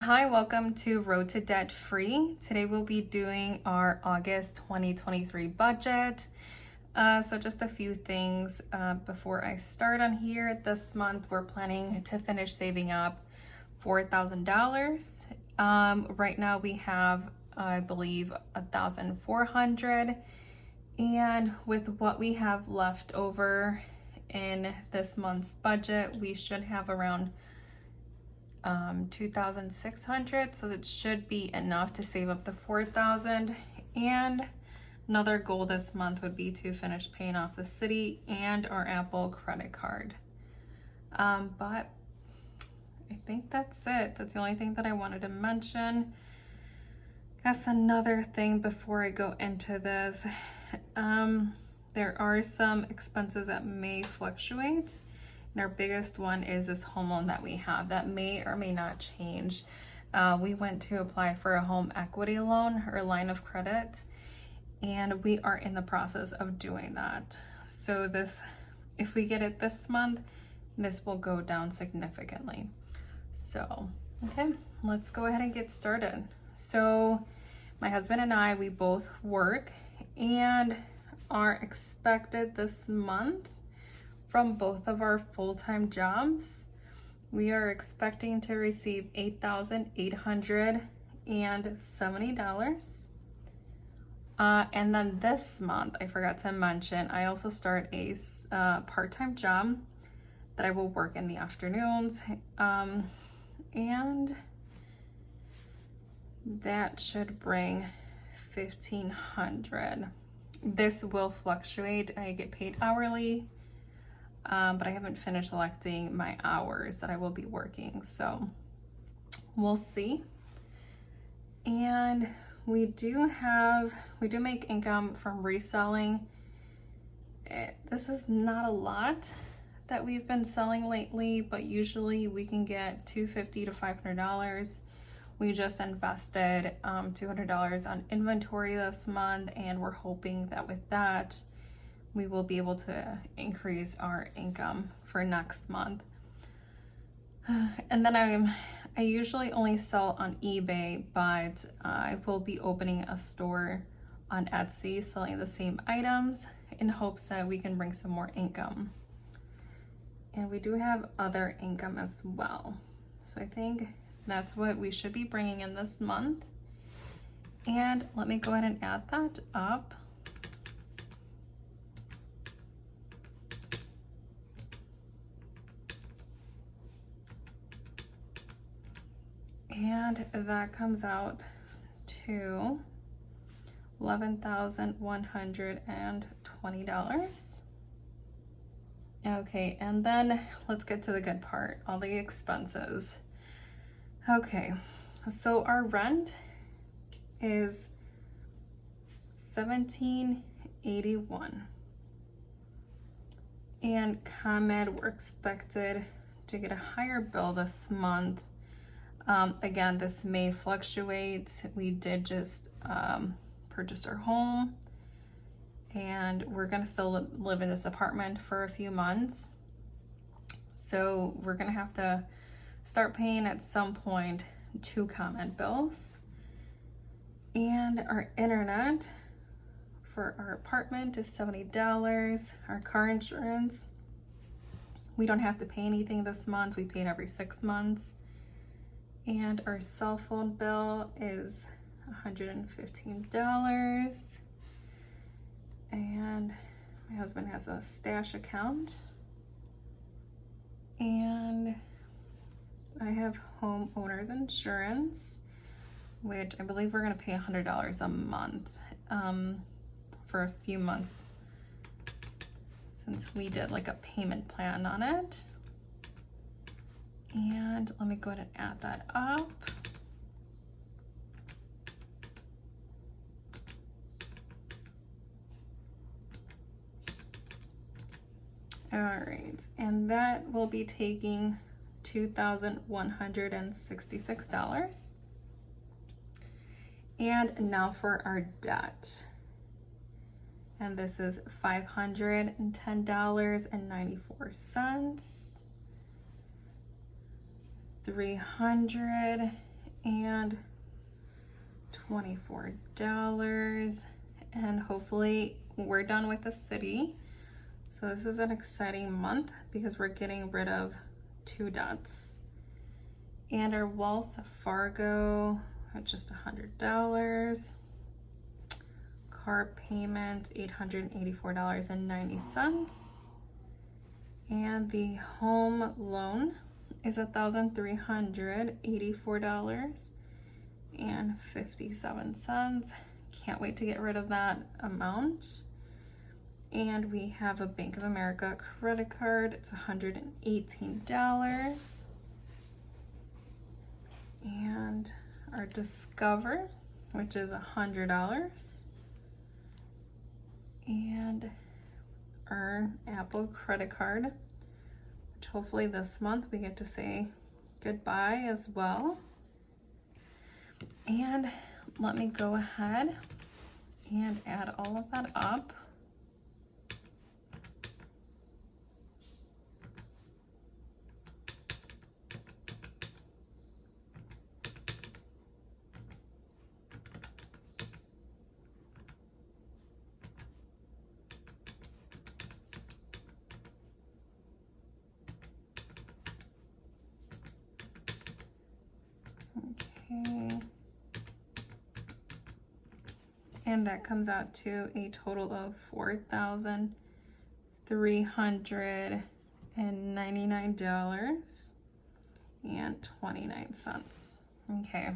Hi, welcome to Road to Debt Free. Today we'll be doing our August 2023 budget. So just a few things before I start on here. This month we're planning to finish saving up $4,000. Right now we have, I believe, 1,400. And with what we have left over in this month's budget, we should have around 2,600, so it should be enough to save up the 4,000. And another goal this month would be to finish paying off the city and our Apple credit card. But I think that's it. That's the only thing that I wanted to mention. That's another thing before I go into this. There are some expenses that may fluctuate. And our biggest one is this home loan that we have that may or may not change. We went to apply for a home equity loan or line of credit, and we are in the process of doing that. So if we get it this month, this will go down significantly. So, okay, let's go ahead and get started. So my husband and I, we both work and are expected this month from both of our full-time jobs. We are expecting to receive $8,870. And then this month, I forgot to mention, I also start a part-time job that I will work in the afternoons. And that should bring $1,500. This will fluctuate. I get paid hourly. But I haven't finished electing my hours that I will be working, so we'll see. And we do make income from reselling. This is not a lot that we've been selling lately, but usually we can get $250 to $500. We just invested $200 on inventory this month, and we're hoping that with that we will be able to increase our income for next month. And then I usually only sell on eBay, but I will be opening a store on Etsy selling the same items in hopes that we can bring some more income. And we do have other income as well. So I think that's what we should be bringing in this month. And let me go ahead and add that up. And that comes out to $11,120. Okay, and then let's get to the good part, all the expenses. Okay, so our rent is $1,781. And ComEd, we're expected to get a higher bill this month. Again, this may fluctuate. We did just purchase our home, and we're gonna still live in this apartment for a few months. So we're gonna have to start paying at some point 2 ComEd bills. And our internet for our apartment is $70. Our car insurance, we don't have to pay anything this month. We pay it every 6 months. And our cell phone bill is $115. And my husband has a stash account. And I have homeowners insurance, which I believe we're gonna pay $100 a month for a few months since we did like a payment plan on it. And let me go ahead and add that up. All right, and that will be taking $2,166. And now for our debt. And this is $510.94. $300 $24, and hopefully we're done with the city. So this is an exciting month because we're getting rid of 2 debts. And our Wells Fargo at just $100. Car payment $884.90. And the home loan is $1,384.57. Can't wait to get rid of that amount. And we have a Bank of America credit card. It's $118. And our Discover, which is $100. And our Apple credit card, which hopefully this month we get to say goodbye as well. And let me go ahead and add all of that up. Okay. And that comes out to a total of $4,399.29. Okay.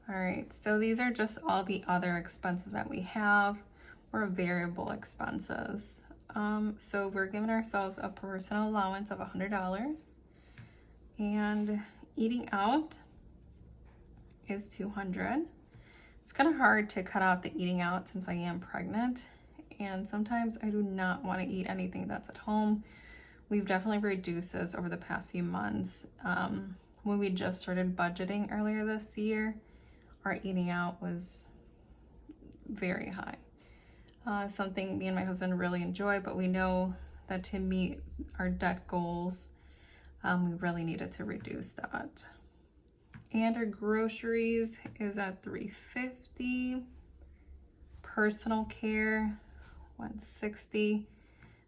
All right, so these are just all the other expenses that we have, or variable expenses. So we're giving ourselves a personal allowance of $100, and eating out is $200. It's kind of hard to cut out the eating out since I am pregnant, and sometimes I do not want to eat anything that's at home. We've definitely reduced this over the past few months. When we just started budgeting earlier this year, our eating out was very high. Something me and my husband really enjoy, but we know that to meet our debt goals, we really needed to reduce that. And our groceries is at $350. Personal care, $160.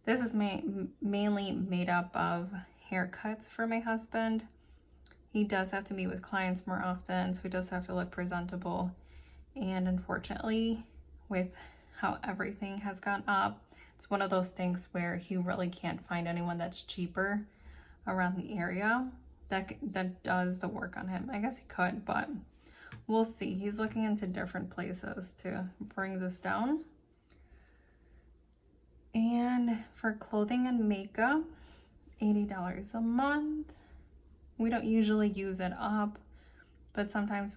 This is mainly made up of haircuts for my husband. He does have to meet with clients more often, so he does have to look presentable. And unfortunately, with how everything has gone up, it's one of those things where he really can't find anyone that's cheaper around the area that does the work on him. I guess he could, but we'll see. He's looking into different places to bring this down. And for clothing and makeup, $80 a month. We don't usually use it up, but sometimes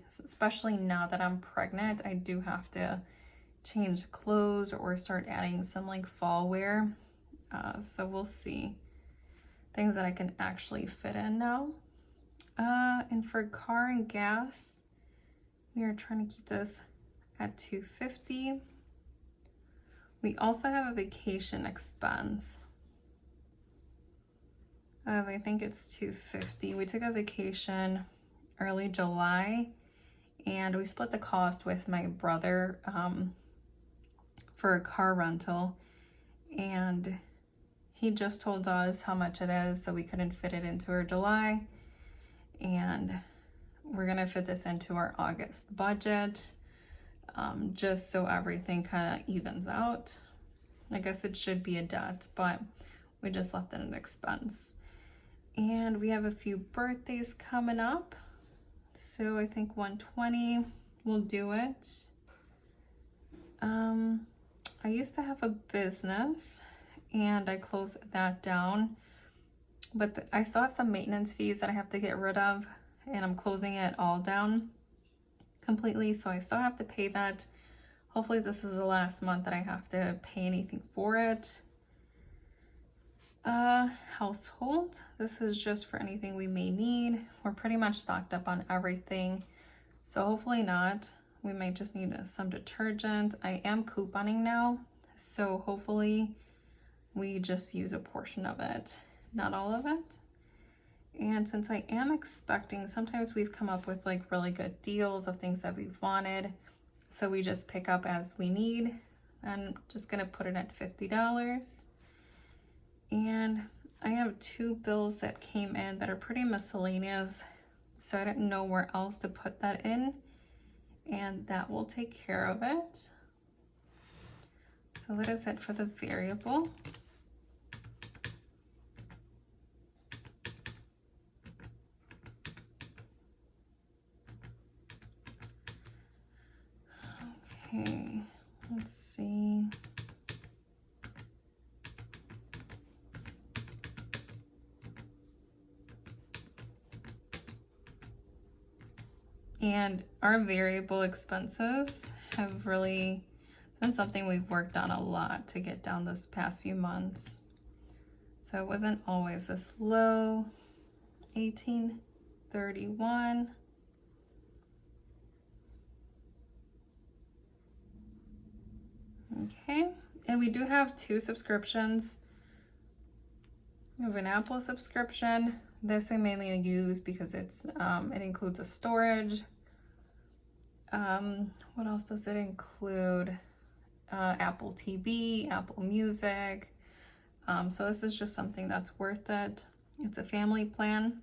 especially now that I'm pregnant, I do have to change clothes or start adding some like fall wear. So we'll see. Things that I can actually fit in now. And for car and gas, we are trying to keep this at $250. We also have a vacation expense of, I think it's $250. We took a vacation early July, and we split the cost with my brother for a car rental, and he just told us how much it is, so we couldn't fit it into our July, and we're gonna fit this into our August budget, just so everything kind of evens out. I guess it should be a debt, but we just left it an expense. And we have a few birthdays coming up, so I think 120 will do it. I used to have a business and I closed that down, but I still have some maintenance fees that I have to get rid of, and I'm closing it all down completely, so I still have to pay that. Hopefully this is the last month that I have to pay anything for it. Household, this is just for anything we may need. We're pretty much stocked up on everything, so hopefully not. We might just need some detergent. I am couponing now, so hopefully we just use a portion of it, not all of it. And since I am expecting, sometimes we've come up with like really good deals of things that we've wanted. So we just pick up as we need. I'm just gonna put it at $50. And I have 2 bills that came in that are pretty miscellaneous. So I didn't know where else to put that in. And that will take care of it. So that is it for the variable. Okay, let's see. And our variable expenses have really been something we've worked on a lot to get down this past few months. So it wasn't always this low. 1831. Okay, and we do have 2 subscriptions. We have an Apple subscription. This we mainly use because it's it includes a storage. What else does it include? Apple TV, Apple Music. So this is just something that's worth it. It's a family plan.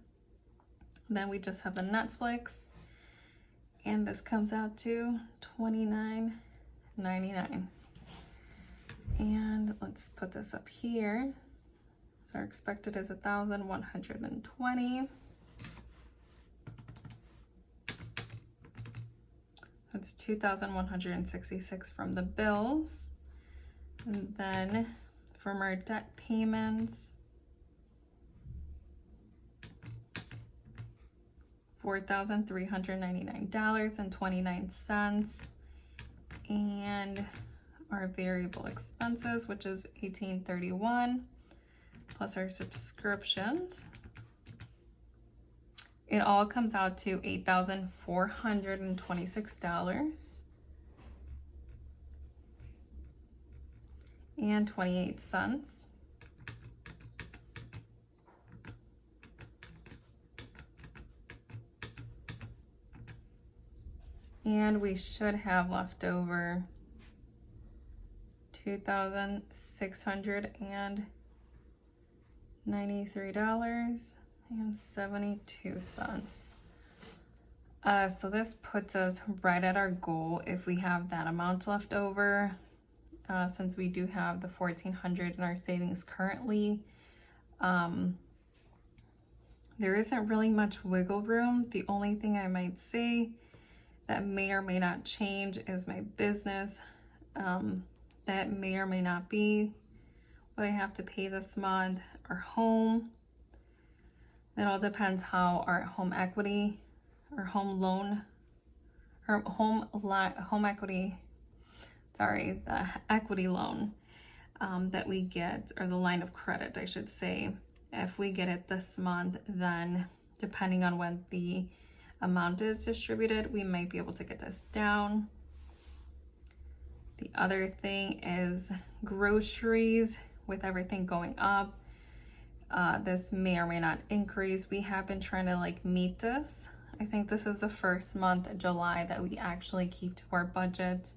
Then we just have the Netflix, and this comes out to $29.99. And let's put this up here. So our expected is 1,120. That's 2,166 from the bills. And then from our debt payments, $4,399.29. And our variable expenses, which is $1,831, plus our subscriptions, it all comes out to $8,426 and 28 cents. And we should have left over $2,693.72. So this puts us right at our goal if we have that amount left over. Since we do have the $1,400 in our savings currently, there isn't really much wiggle room. The only thing I might say that may or may not change is my business. That may or may not be what I have to pay this month. Our home, it all depends how our home equity or home loan or home equity, sorry, the equity loan that we get, or the line of credit, I should say. If we get it this month, then depending on when the amount is distributed, we might be able to get this down. The other thing is groceries. With everything going up, this may or may not increase. We have been trying to like meet this. I think this is the first month, July, that we actually keep to our budget.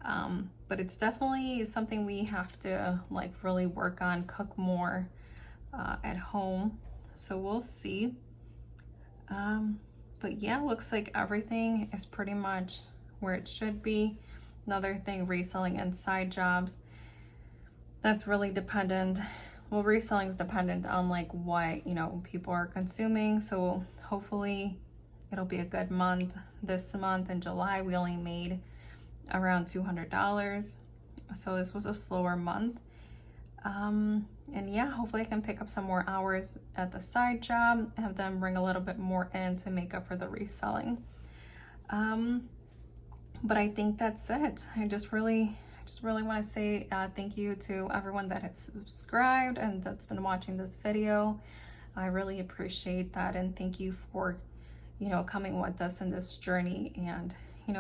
But it's definitely something we have to like really work on, cook more at home. So we'll see. But yeah, looks like everything is pretty much where it should be. Another thing, reselling and side jobs. That's really dependent. Well, reselling is dependent on like what, people are consuming. So hopefully it'll be a good month. This month in July, we only made around $200. So this was a slower month. And yeah, hopefully I can pick up some more hours at the side job, have them bring a little bit more in to make up for the reselling. But I think that's it. I just really want to say thank you to everyone that has subscribed and that's been watching this video. I really appreciate that, and thank you for coming with us in this journey and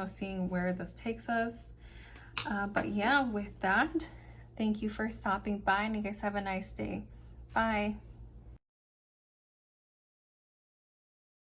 seeing where this takes us. But yeah, with that, thank you for stopping by, and you guys have a nice day. Bye.